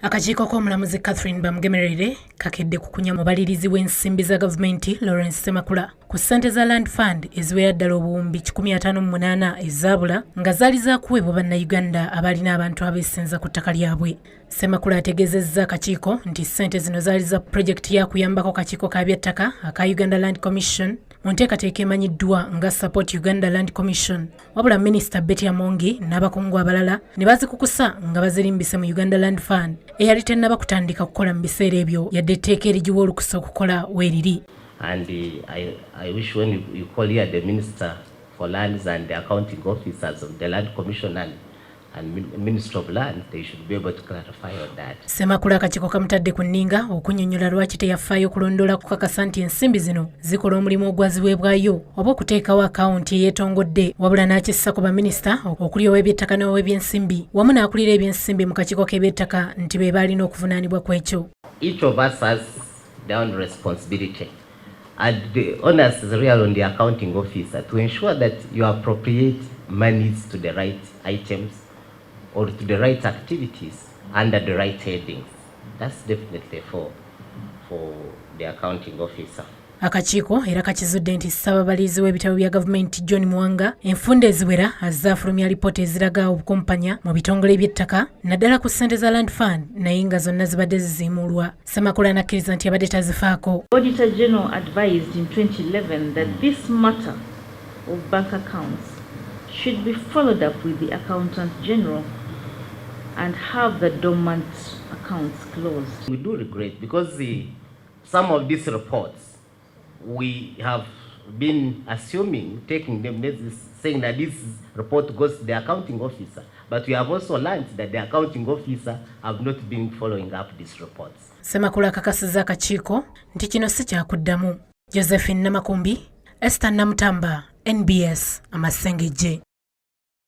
Akakiiko k'omulamuzi Catherine Bamugemereire kakedde kukunya mubalirizi w'ensimbi za gavumenti Lawrence Semakula ku ssente za Land Fund eziwera ddala obuwumbi 158 ezaabula nga zaali zaakuweebwa bannayuganda abalina abantu abeesenza ku ttaka lyabwe. Semakula ategeezezza akakiiko nti ssente zino zaali za pulojekiti ya kuyambako kakiiko ka by'ettaka aka Uganda Land Commission mu nteekateeka emanyiddwa nga Support Uganda Land Commission. Wabula Minisita Betty Amongi n'abakungu abalala ne bazikukusa nga bazirimbise mu Uganda Land Fund eyali tennaba kutandika kukola mu biseera ebyo yadde etteeka erigiwa olukusa okukola weeriri. And I wish when you call here the Minister for Lands and the accounting officers of the Land Commission and Minister of Land, they should be able to clarify on that. Semakula akakiiko kamutadde ku nninga okunnyonnyola lwaki teyafaayo kulondoola kukakasa nti ensimbi zino zikola omulimu ogwaziweebwayo oba okuteekawo akawunti eyeetongodde, wabula n'akissa ku baminisita okuli ow'eby'ettaka n'ow'ebyensimbi wamu n'akulira ebyensimbi mu kakiiko k'eby'ettaka nti be baalina okuvunaanibwa ku ekyo. Each of us has their own responsibility. And the onus is real on the accounting officer to ensure that you appropriate monies to the right items or to the right activities under the right headings. That's definitely for the accounting officer. Akakiiko era kakizudde nti ssaababalirizi w'ebitabo bya gavumenti John Mwanga enfunda eziwera azaafulumya alipoota eziraga obukumpanya mu bitongole by'ettaka naddala ku ssente za Land Fund naye nga zonna zibadde ziziimulwa. Semakula n'akkiriza nti abadde tazifaako. Auditor General advised in 2011 that this matter of bank accounts should be followed up with the Accountant General and have the dormant accounts closed. We do regret because some of these reports we have been assuming, taking them, saying that this report goes to the accounting officer, but we have also learned that the accounting officer have not been following up these reports. Semakula akakasizza akakiiko nti kino si kyakuddamu. Josephine Namakumbi, Esther Namutamba, NBS Amasengejje.